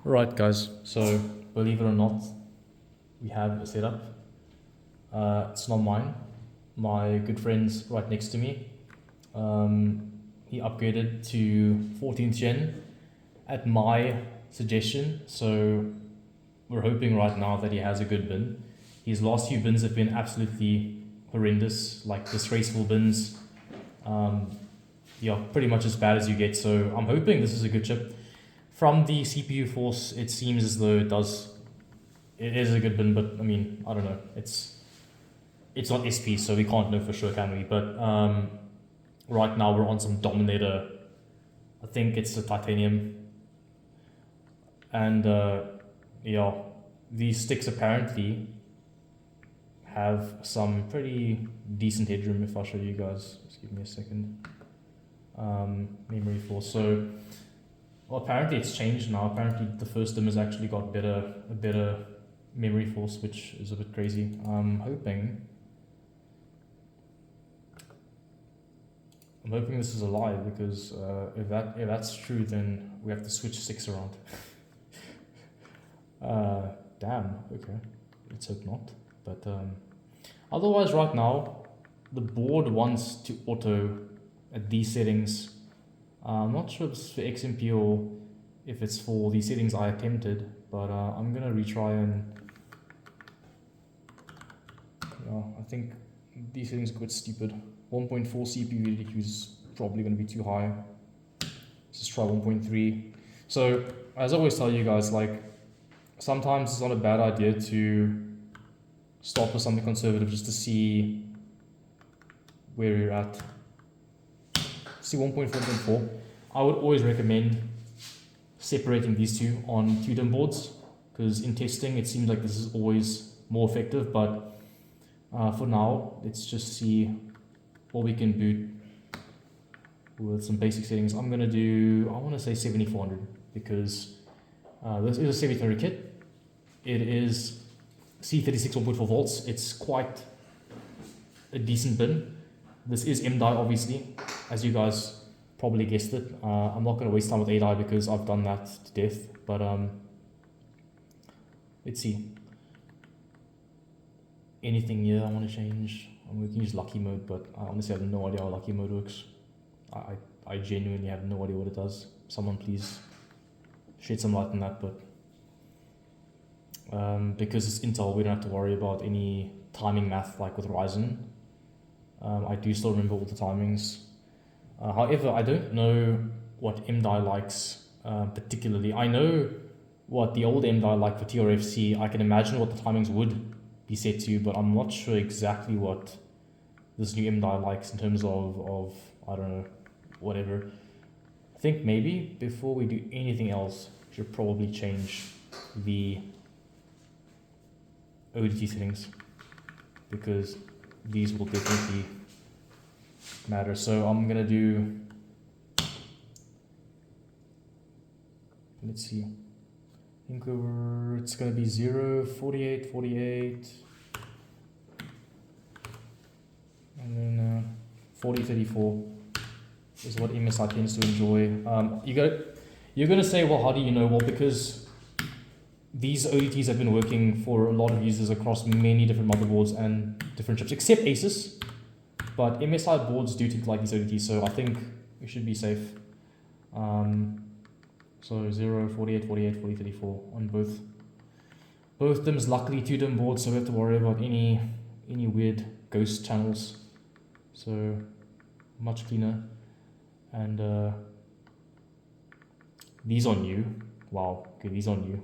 Right, guys, so believe it or not, we have a setup. It's not mine. My good friend's right next to me. He upgraded to 14th gen at my suggestion, so we're hoping right now that he has a good bin. His last few bins have been absolutely horrendous, like disgraceful bins. Yeah, pretty much as bad as you get, so I'm hoping this is a good chip. From the CPU force, it seems as though it is a good bin, but I mean, I don't know. It's not SP, so we can't know for sure, can we? But right now we're on some Dominator. I think it's a titanium, and yeah, these sticks apparently have some pretty decent headroom. If I show you guys, just give me a second. Memory force. So, well, apparently it's changed now. Apparently the first dim has actually got a better memory force, which is a bit crazy. I'm hoping this is a lie, because if that's true, then we have to switch six around. Damn. Okay, let's hope not. But otherwise, right now, the board wants to auto at these settings. I'm not sure if it's for XMP or if it's for the settings I attempted, but I'm gonna retry and I think these settings are quite stupid. 1.4 CPU VDQ is probably going to be too high. Let's just try 1.3. So, as I always tell you guys, like, sometimes it's not a bad idea to start with something conservative just to see where you're at. See 1.4, 1.4. I would always recommend separating these two on 2 DIMM boards, because in testing it seems like this is always more effective, but for now, let's just see what we can boot with some basic settings. I'm gonna do, I want to say 7400, because this is a 7300 kit. It is C36 1.4 volts. It's quite a decent bin. This is M-die, obviously, as you guys probably guessed it. I'm not going to waste time with A-die because I've done that to death, but let's see. Anything here I want to change? We can use lucky mode, but I honestly have no idea how lucky mode works. I genuinely have no idea what it does. Someone please shed some light on that. But because it's Intel, we don't have to worry about any timing math like with Ryzen. I do still remember all the timings. However, I don't know what M-die likes particularly. I know what the old M-die like for TRFC. I can imagine what the timings would be set to, but I'm not sure exactly what this new M-die likes in terms of I don't know, whatever. I think maybe before we do anything else, we should probably change the ODT settings, because these will definitely matter. So I'm gonna do, let's see, I think it's gonna be 0, 48, 48, and then 40, 34 is what MSI tends to enjoy. You're gonna say, well, how do you know? Well, because these ODTs have been working for a lot of users across many different motherboards and different chips, except Asus. But MSI boards do tend to like these ODTs, so I think we should be safe. So 0, 48, 48, 40, 34 on both. Both DIMMs, luckily 2 DIMM boards, so we have to worry about any weird ghost channels. So much cleaner. And these are new. Wow, okay, these are new.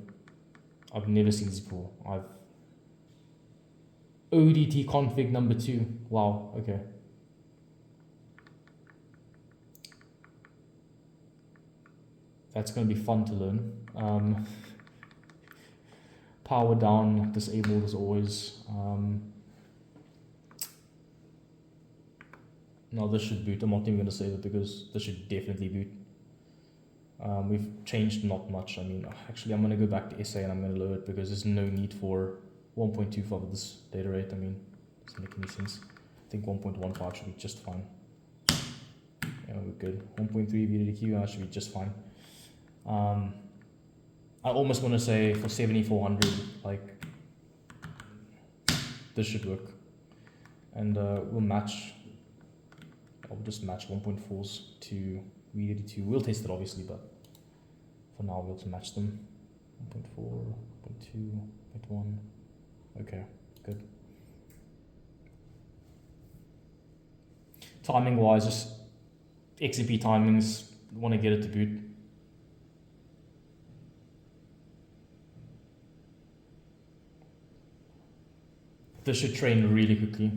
I've never seen this before. ODT config number 2. Wow, okay. That's going to be fun to learn. Power down, disabled as always. No, this should boot. I'm not even going to say that, because this should definitely boot. We've changed not much. I mean, actually, I'm going to go back to SA and I'm going to lower it, because there's no need for 1.25 of this data rate. I mean, it doesn't make any sense. I think 1.15 should be just fine. Yeah, we're good. 1.3 VDQ should be just fine. I almost want to say for 7400, like this should work, and we'll match. I'll just match 1.4s to V32. We'll test it obviously, but for now we'll just match them. 1.4, 1.2, 1.1. Okay, good. Timing wise, just XCP timings, want to get it to boot. This should train really quickly.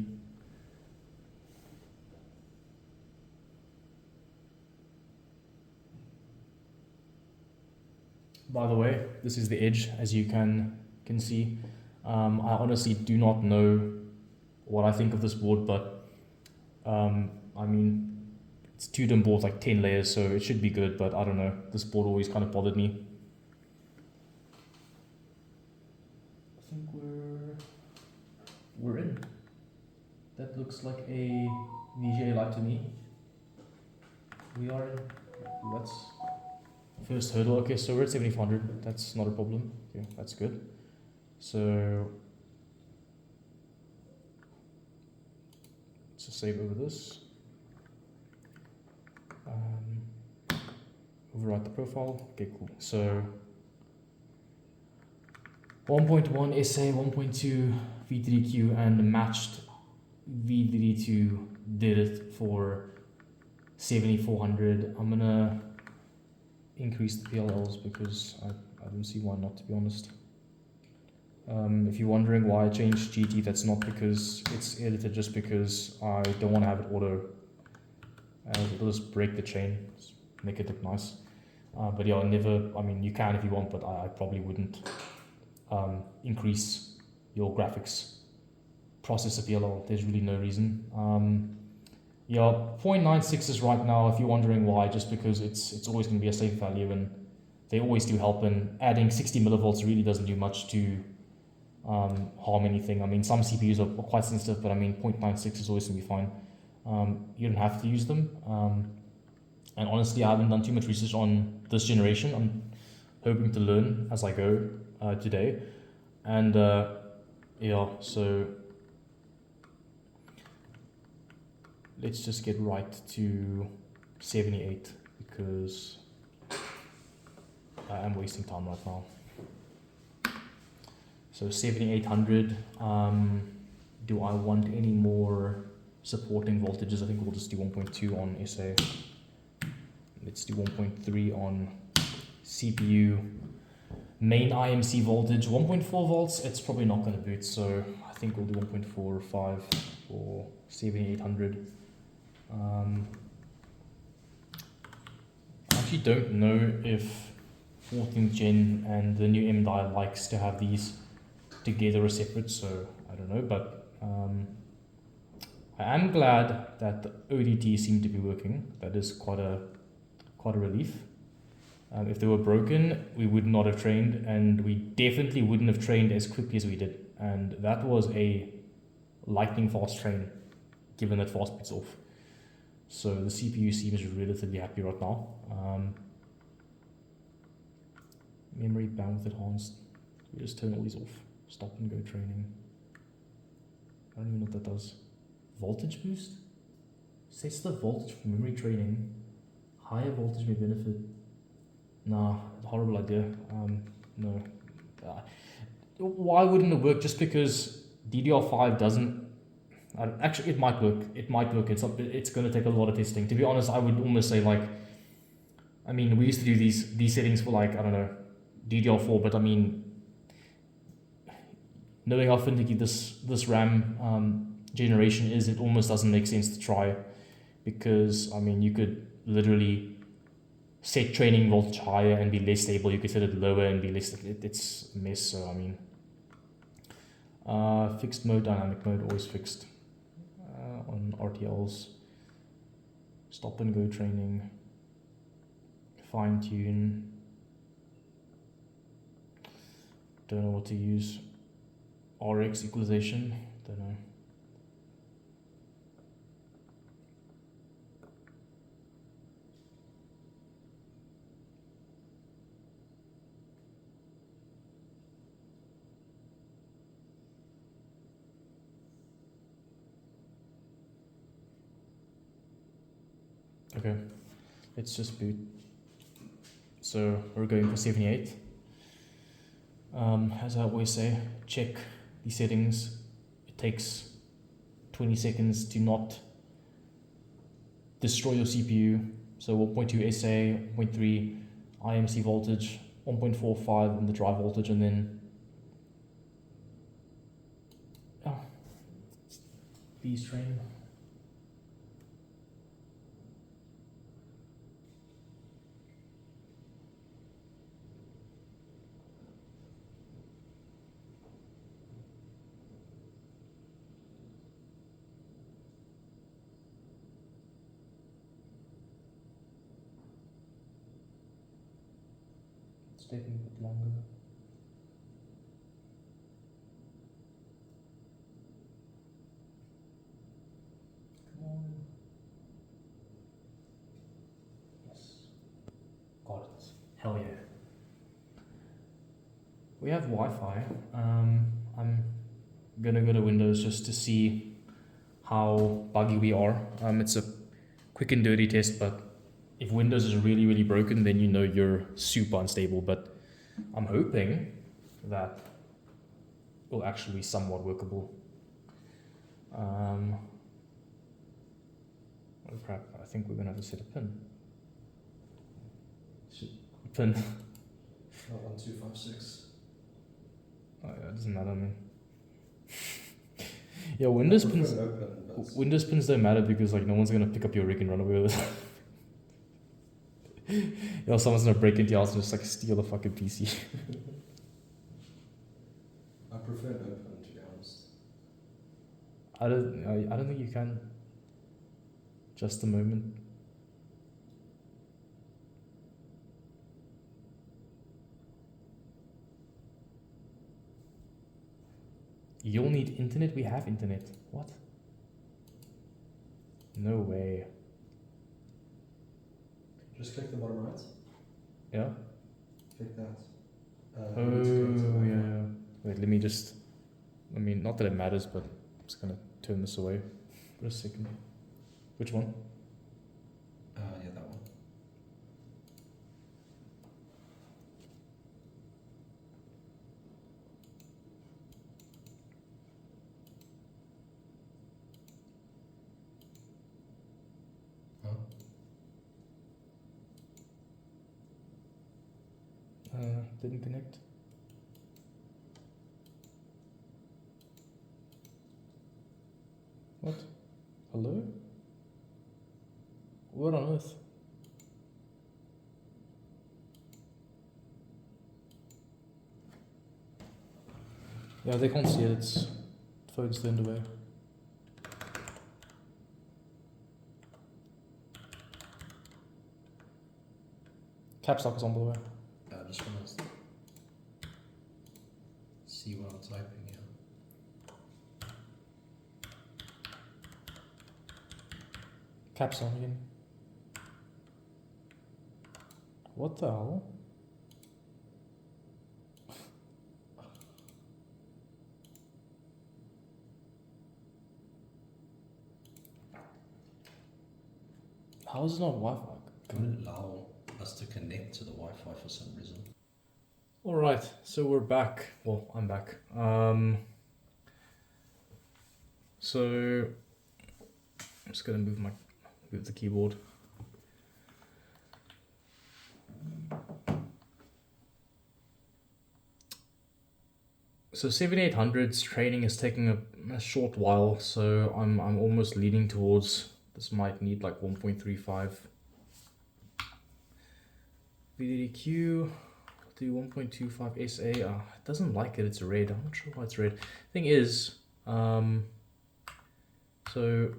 By the way, this is the edge, as you can see. I honestly do not know what I think of this board, but I mean, it's 2-DIMM board, like 10 layers, so it should be good, but I don't know. This board always kind of bothered me. I think we're in. That looks like a VGA light to me. We are in. That's first hurdle. Okay, so we're at 7400. That's not a problem. Okay, that's good. So let's just save over this. Overwrite the profile. Okay, cool. So 1.1 SA, 1.2 V3Q, and matched V32 did it for 7400. I'm gonna increase the PLLs because I don't see why not, to be honest. If you're wondering why I changed GT, that's not because it's edited, just because I don't want to have it auto. It'll just break the chain, just make it look nice. But yeah, never, I mean, you can if you want, but I probably wouldn't increase your graphics processor PLL. There's really no reason. Yeah, 0.96 is right now, if you're wondering why, just because it's always going to be a safe value, and they always do help, and adding 60 millivolts really doesn't do much to harm anything. I mean, some CPUs are quite sensitive, but I mean, 0.96 is always going to be fine. You don't have to use them. And honestly, I haven't done too much research on this generation. I'm hoping to learn as I go today. And yeah, so let's just get right to 78 because I am wasting time right now. So 7800, do I want any more supporting voltages? I think we'll just do 1.2 on SA. Let's do 1.3 on CPU. Main IMC voltage, 1.4 volts, it's probably not going to boot, so I think we'll do 1.4 or 5 for 7800. I actually don't know if 14th gen and the new MDI likes to have these together or separate, so I don't know, but I am glad that the ODT seemed to be working. That is quite a relief. If they were broken, we would not have trained, and we definitely wouldn't have trained as quickly as we did, and that was a lightning fast train, given that fastbeat's off. So the CPU seems relatively happy right now. Memory bandwidth enhanced. We just turn all these off. Stop and go training. I don't even know what that does. Voltage boost? Sets the voltage for memory training. Higher voltage may benefit. Nah, horrible idea. No. Why wouldn't it work? Just because DDR5 doesn't. Actually, it might work. It might work. It's going to take a lot of testing. To be honest, I would almost say, like, I mean, we used to do these settings for, like, I don't know, DDR4, but I mean, knowing how finicky this RAM generation is, it almost doesn't make sense to try, because I mean, you could literally set training voltage higher and be less stable. You could set it lower and be less. It's a mess. So I mean, fixed mode, dynamic mode, always fixed on RTLs. Stop and go training. Fine tune. Don't know what to use. RX equalization. Don't know. Okay, let's just boot. So we're going for 78. As I always say, check the settings. It takes 20 seconds to not destroy your CPU. So 1.2 SA, 1.3 IMC voltage, 1.45 on the drive voltage, and then please train. It's taking a bit longer. Come on. Yes. Got it. Hell yeah. We have Wi-Fi. I'm gonna go to Windows just to see how buggy we are. It's a quick and dirty test, but if Windows is really, really broken, then you know you're super unstable. But I'm hoping that will actually be somewhat workable. Oh crap, I think we're gonna have to set a pin. Pin. Not 1256. Oh yeah, it doesn't matter, man. Yeah, Windows pins. Windows pins don't matter because like no one's gonna pick up your rig and run away with it. Yeah, someone's gonna break into your house and just like steal the fucking PC. I prefer an open, to be honest. I don't think you can. Just a moment. You'll need internet? We have internet. What? No way. Just click the bottom right. Yeah? Click that. Oh, yeah. Wait, let me just... I mean, not that it matters, but I'm just gonna turn this away for a second. Which one? Yeah, that one. Didn't connect. What? Hello? What on earth? Yeah, they can't see it. It's phone's turned away. Caps lock is on, by the way. I just want to see what I'm typing here. Caps on again. What the hell? How is it not Wi-Fi? Couldn't allow us to connect to the Wi-Fi for some reason. Alright, so we're back. Well, I'm back. So I'm just gonna move the keyboard. So 7800's training is taking a short while, so I'm almost leaning towards this might need like 1.35. VDDQ, do 1.25 SA. It doesn't like it, it's red. I'm not sure why it's red. Thing is, so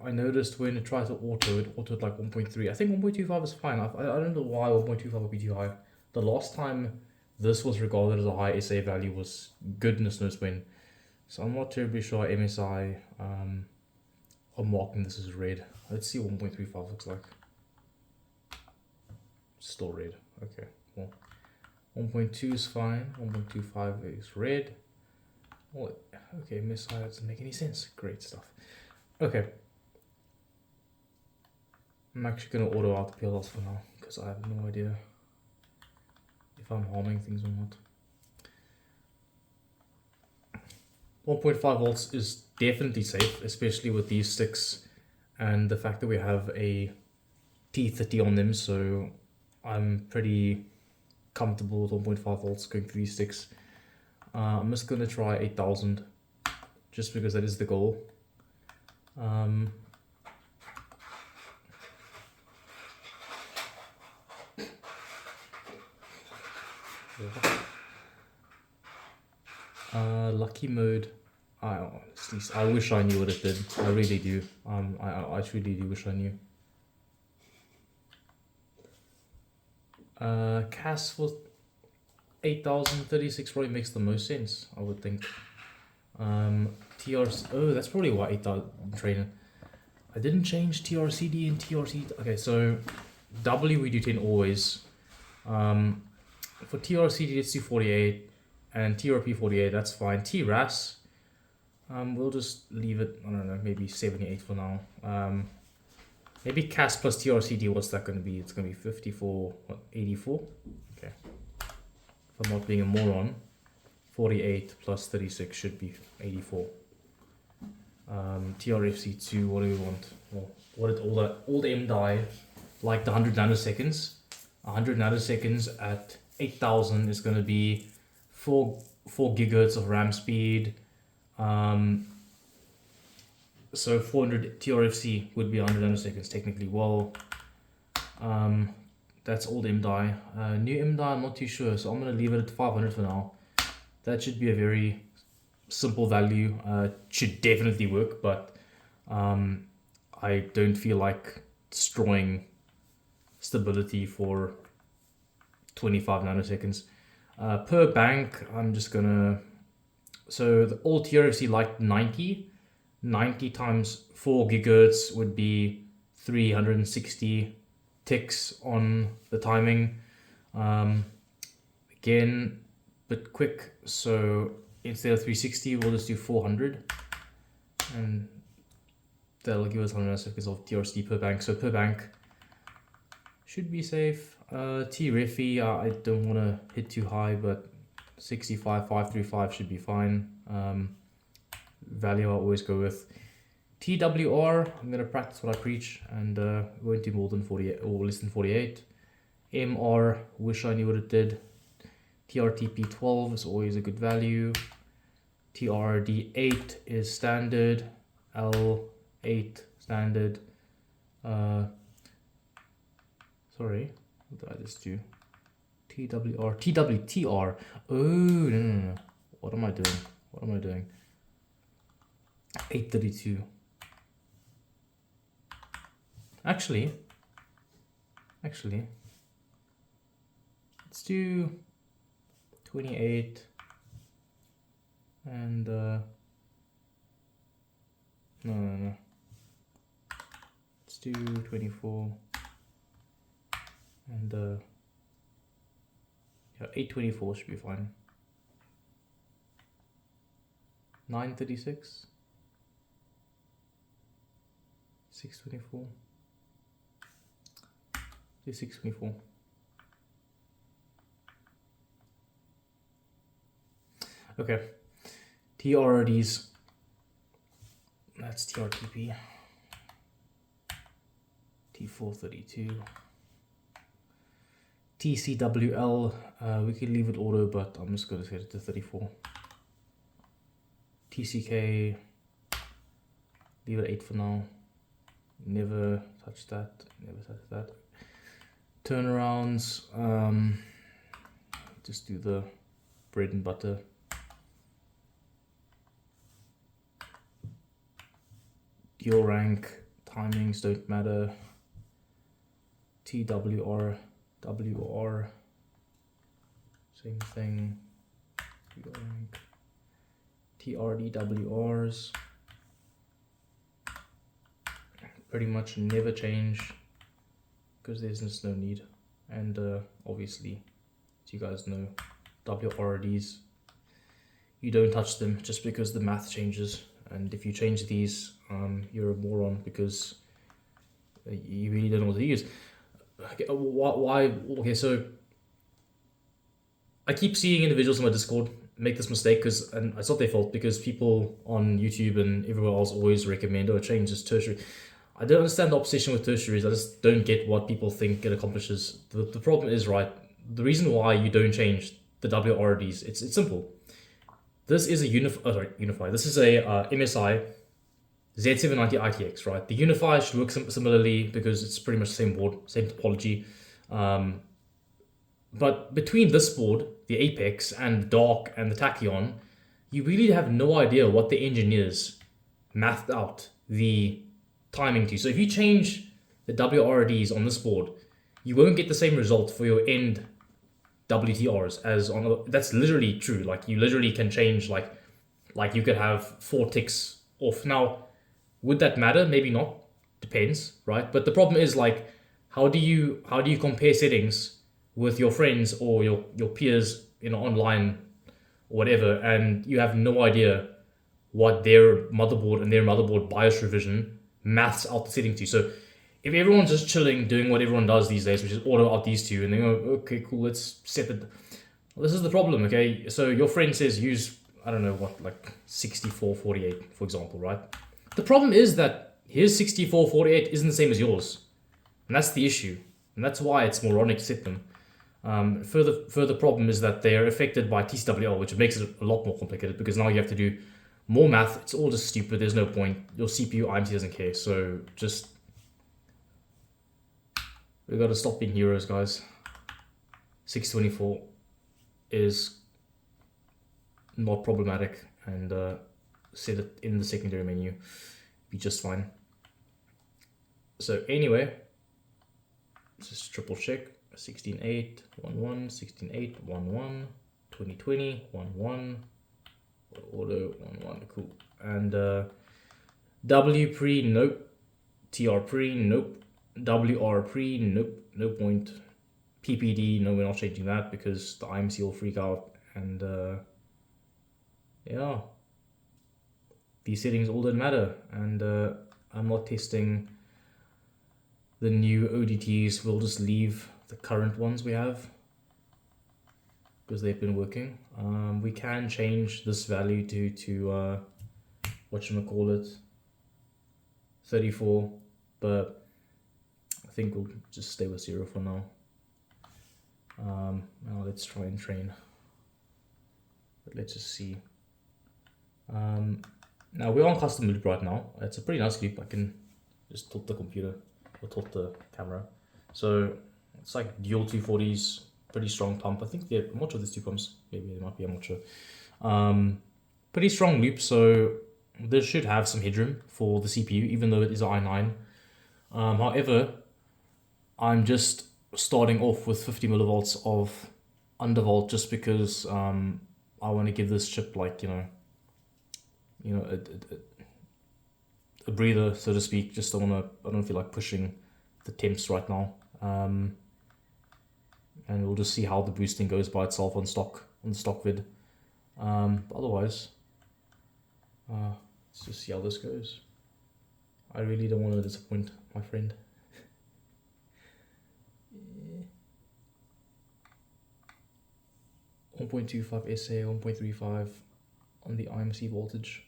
I noticed when it tried to auto, it autoed like 1.3. I think 1.25 is fine. I don't know why 1.25 would be too high. The last time this was regarded as a high SA value was goodness knows when. So I'm not terribly sure MSI are marking this as red. Let's see what 1.35 looks like. Still red. Okay, well, 1.2 is fine. 1.25 is red. Well, okay, MSI doesn't make any sense. Great stuff. Okay. I'm actually going to auto out the PLLs for now because I have no idea if I'm harming things or not. 1.5 volts is definitely safe, especially with these sticks and the fact that we have a T30 on them, so I'm pretty comfortable with 1.5 volts going through these sticks. I'm just going to try 8000 just because that is the goal. Lucky mode. I wish I knew what it did. I really do. I truly do wish I knew. CAS for 8036 probably makes the most sense, I would think. TRC. Oh, that's probably why 8000 trainer. I didn't change TRCD and TRC. Okay, so W we do 10 always. For TRCD let's do 48 and TRP 48, that's fine. TRAS, we'll just leave it, I don't know, maybe 78 for now. Maybe CAS plus TRCD, what's that going to be? It's going to be 54, what, 84? Okay. If I'm not being a moron, 48 plus 36 should be 84. TRFC2, what do we want? Well, what did all the M die? Like the 100 nanoseconds. 100 nanoseconds at 8000 is going to be 4 gigahertz of RAM speed. So 400 TRFC would be 100 nanoseconds technically. Well, that's old M die. New M die, I'm not too sure, so I'm going to leave it at 500 for now. That should be a very simple value. Should definitely work, but I don't feel like destroying stability for 25 nanoseconds. Per bank, I'm just gonna, so the old TRFC like 90 times 4 gigahertz would be 360 ticks on the timing. Again, bit quick, so instead of 360 we'll just do 400 and that'll give us 100 nanoseconds of TRC per bank. So per bank should be safe. T-Refi, I don't want to hit too high, but 65, 535 should be fine. Value I always go with. TWR, I'm going to practice what I preach and won't do more than 48 or less than 48. MR, wish I knew what it did. TRTP12 is always a good value. TRD8 is standard. L8 standard. Sorry, what did I just do? TWR, TWTR. Oh, no. What am I doing? 832. Actually, let's do 28 and no. Let's do 24 and yeah, 824 should be fine. 936, 624, do 624. Okay, TRDs, that's TRTP, T432, TCWL, we could leave it auto, but I'm just going to set it to 34. TCK, leave it 8 for now, never touch that, Turnarounds, just do the bread and butter. Your rank, timings don't matter. TWR, WR, same thing. Your rank. TRDWRs, pretty much never change because there's just no need. And obviously, as you guys know, WRDs, you don't touch them just because the math changes. And if you change these, you're a moron because You really don't know what to use. Okay, why? Okay, so I keep seeing individuals on my Discord make this mistake and it's not their fault because people on YouTube and everywhere else always recommend, oh, change this tertiary. I don't understand the obsession with tertiaries. I just don't get what people think it accomplishes. The problem is, right, the reason why you don't change the WRDs, it's simple. This is a Unify. This is a MSI Z790 ITX, right? The Unify should work similarly because it's pretty much the same board, same topology. But between this board, the Apex, and the Dark, and the Tachyon, you really have no idea what the engineers mathed out the timing to. So if you change the WRDs on this board, you won't get the same result for your end WTRs as on. That's literally true. Like you literally can change like you could have 4 ticks off. Now, would that matter? Maybe not. Depends, right? But the problem is like, how do you compare settings with your friends or your peers, online or whatever, and you have no idea what their motherboard and their motherboard BIOS revision maths out the setting to. So if everyone's just chilling, doing what everyone does these days, which is order out these two, and they go, okay, cool, let's set it. Well, this is the problem, okay? So your friend says use, I don't know what, like 6448, for example, right? The problem is that his 6448 isn't the same as yours. And that's the issue. And that's why it's moronic to set them. Further problem is that they're affected by TCWL, which makes it a lot more complicated because now you have to do more math. It's all just stupid. There's no point. Your CPU IMC doesn't care. So just, we got to stop being heroes, guys. 624 is not problematic, and set it in the secondary menu. Be just fine. So anyway, just triple check. 16.8, 11, 16.8, 11, 2020, 11, auto, 11, cool. And W pre, nope. TR pre, nope. WR pre, nope, no point. PPD, no, we're not changing that because the IMC will freak out. And yeah, these settings all don't matter. And I'm not testing the new ODTs. We'll just leave the current ones we have because they've been working. We can change this value to whatchamacallit, 34, but I think we'll just stay with 0 for now. Now let's try and train, but let's just see. Now we're on custom loop right now. It's a pretty nice loop. I can just tilt the computer or tilt the camera. So it's like dual 240s, pretty strong pump. I think I'm not sure there's 2 pumps. Maybe there might be, I'm not sure. Pretty strong loop, so this should have some headroom for the CPU, even though it is an i9. However, I'm just starting off with 50 millivolts of undervolt just because I want to give this chip like, a breather, so to speak. Just I don't feel like pushing the temps right now. And we'll just see how the boosting goes by itself on the stock vid. Otherwise, let's just see how this goes. I really don't want to disappoint my friend. 1.25 SA, 1.35 on the IMC voltage.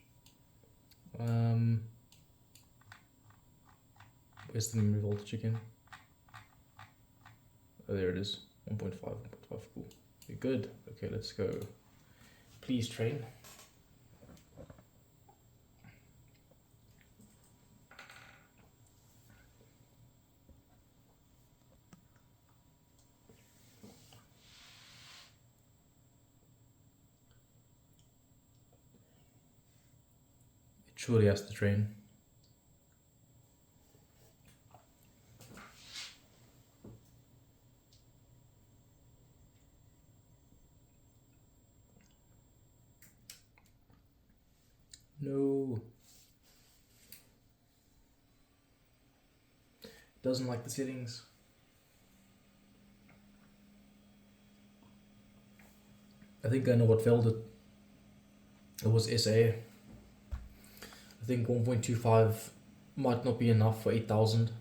Where's the memory voltage again? Oh, there it is. 1.5, 1.5, cool. You're good. Okay, let's go. Please train. It surely has to train. No. Doesn't like the settings. I think I know what failed it. It was SA. I think 1.25 might not be enough for 8000.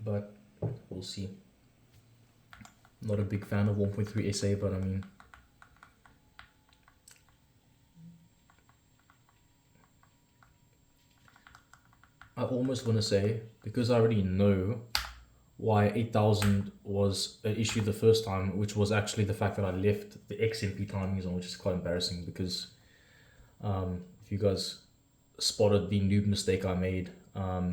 but we'll see. Not a big fan of 1.3 SA, but I mean, I almost want to say, because I already know why 8000 was an issue the first time, which was actually the fact that I left the XMP timings on, which is quite embarrassing because if you guys spotted the noob mistake I made, I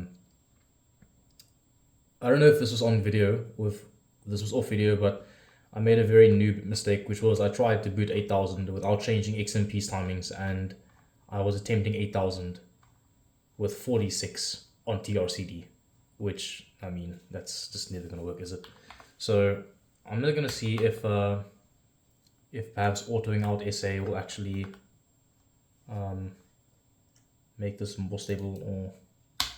don't know if this was on video, this was off video, but I made a very noob mistake, which was I tried to boot 8000 without changing XMP's timings, and I was attempting 8000 with 46 on TRCD, which, I mean, that's just never going to work, is it? So I'm not going to see if perhaps autoing out SA will actually make this more stable, or I'm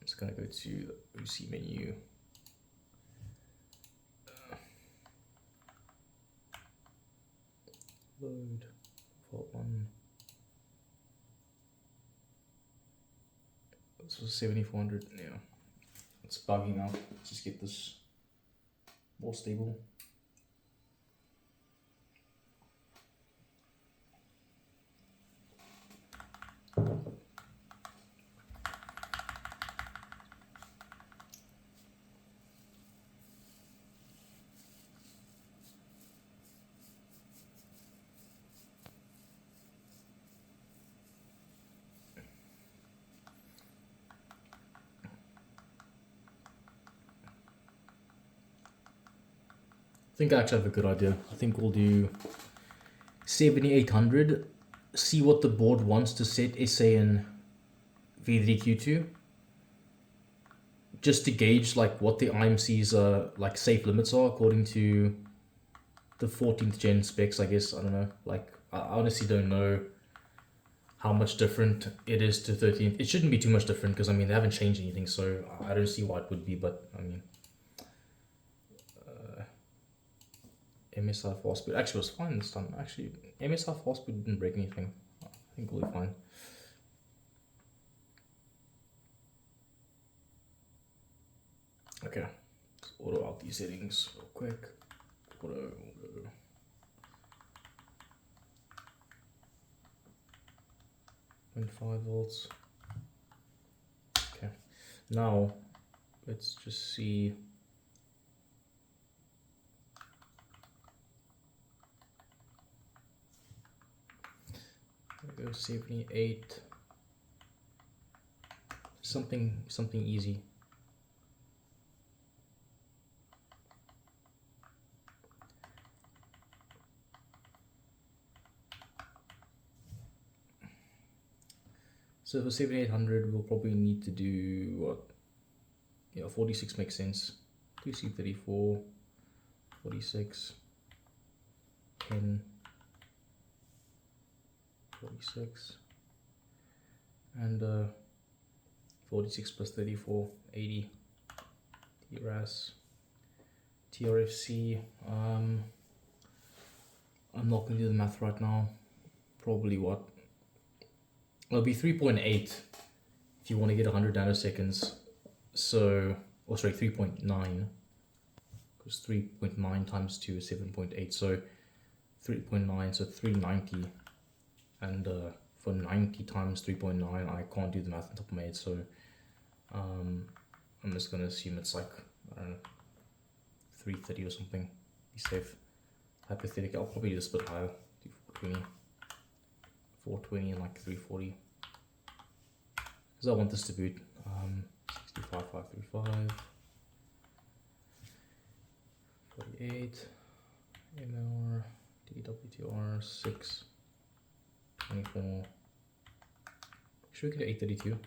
just going to go to the OC menu. Load fault one. This was 7400. Yeah, it's bugging out. Let's just get this more stable. I think I actually have a good idea. I think we'll do 7800, see what the board wants to set SA and V3Q2, just to gauge like what the IMC's like safe limits are according to the 14th gen specs, I guess. I don't know, like I honestly don't know how much different it is to 13th. It shouldn't be too much different because I mean they haven't changed anything, so I don't see why it would be, but I mean MSI fast speed actually was fine this time. Actually, MSI fast speed didn't break anything. I think we'll be fine. Okay, let's auto out these settings real quick. Auto. 0.5 volts. Okay, now let's just see. Go 78. Something easy. So for 7800, we'll probably need to do what? Yeah, 46 makes sense. 2C34, 46, 10. 46 and 46 plus 34, 80 TRAS, TRFC. I'm not going to do the math right now. Probably what? It'll be 3.8 if you want to get 100 nanoseconds. So, or sorry, 3.9, because 3.9 times 2 is 7.8. So 3.9, so 390. And for 90 times 3.9, I can't do the math on top of my head, so I'm just going to assume it's like, I don't know, 330 or something. Be safe. Hypothetically, I'll probably do this a bit higher, do 420 and like 340. Because I want this to boot 65535, 48, MLR, DWTR 6. 24. Should we get 832?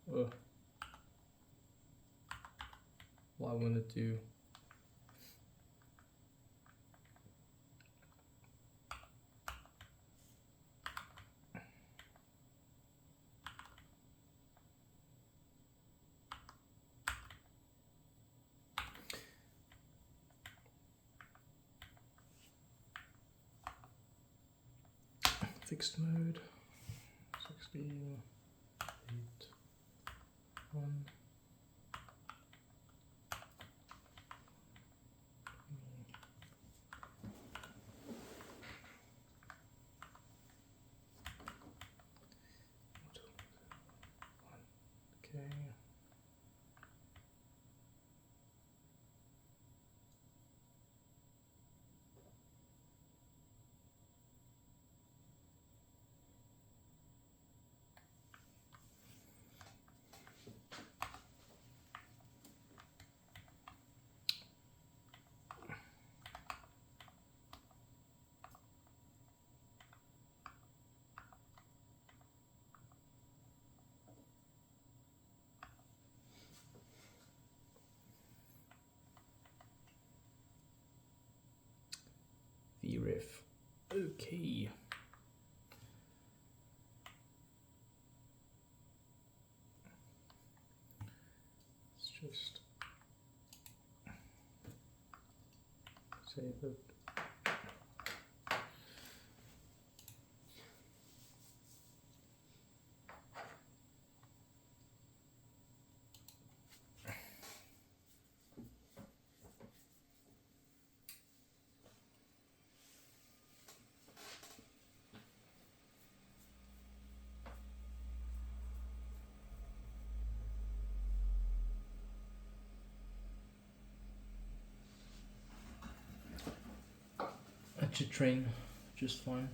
Well, I wanted to. Fixed mode, 68. Okay. VREF. Okay. Let's just save it. That should train just fine.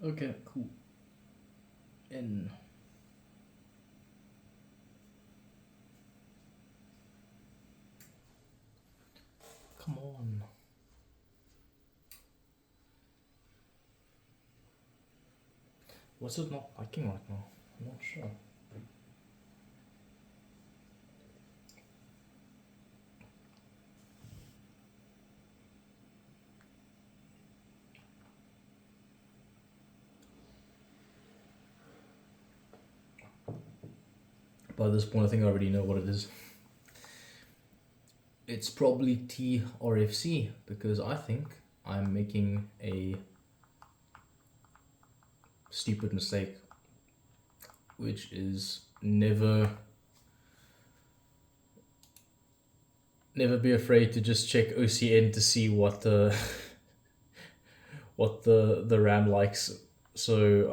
Okay, cool. N. Come on. What's it not liking right now? I'm not sure. By this point, I think I already know what it is. It's probably TRFC, because I think I'm making a stupid mistake, which is never be afraid to just check OCN to see what the what the RAM likes. So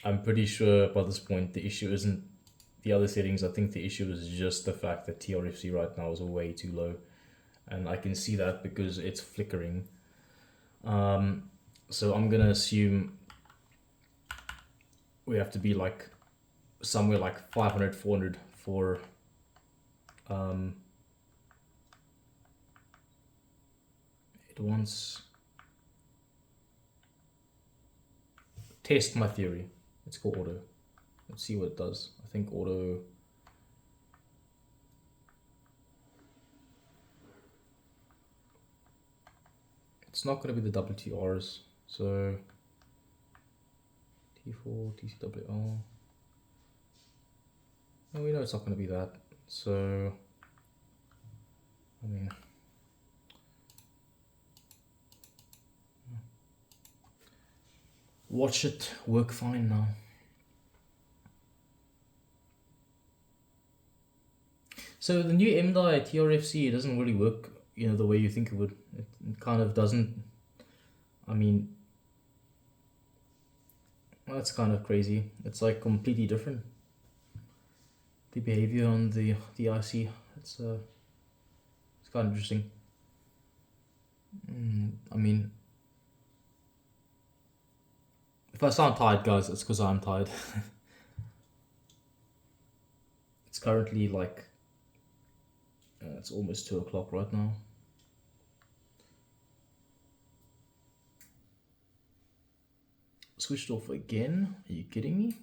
I'm pretty sure by this point the issue isn't the other settings. I think the issue is just the fact that TRFC right now is way too low, and I can see that because it's flickering. So I'm gonna assume we have to be like somewhere like 500, 400 for it wants test my theory. Let's go auto. Let's see what it does. I think auto. It's not going to be the WTRs. So T4, TCWR. No, we know it's not going to be that. So, I mean, watch it work fine now. So the new MDI TRFC, it doesn't really work, you know, the way you think it would. It kind of doesn't. I mean, well, that's kind of crazy. It's like completely different. The behavior on the IC, it's kind of interesting. I mean, if I sound tired, guys, it's because I'm tired. It's currently like it's almost 2 o'clock right now. Switched off again? Are you kidding me?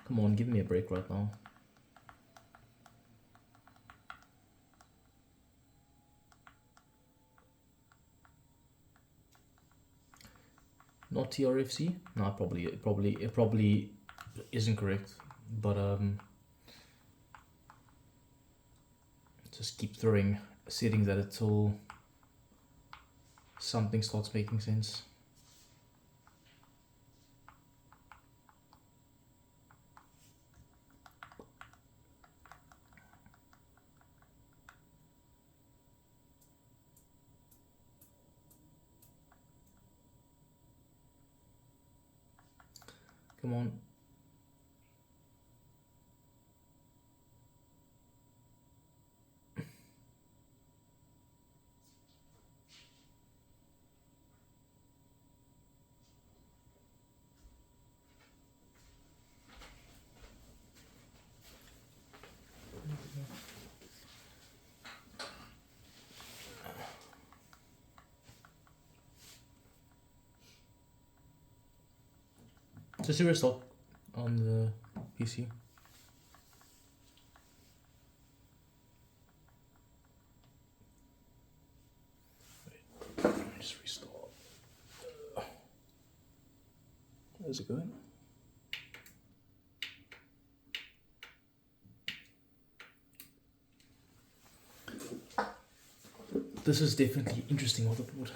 Come on, give me a break right now. Not TRFC? No, it probably isn't correct. But just keep throwing settings at it till something starts making sense. Come on. Just do restart on the PC. Wait, let me just restart. How's it going? This is definitely interesting motherboard.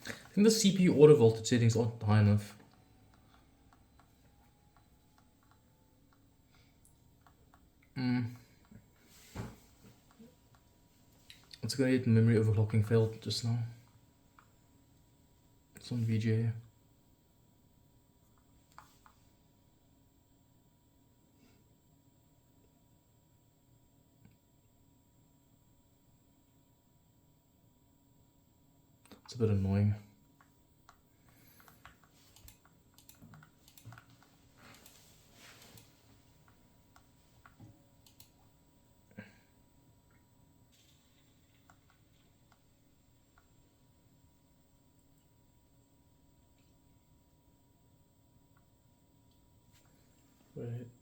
I think the CPU auto voltage settings aren't high enough. It's gonna hit memory overclocking failed just now. It's on VGA. It's a bit annoying. Wait.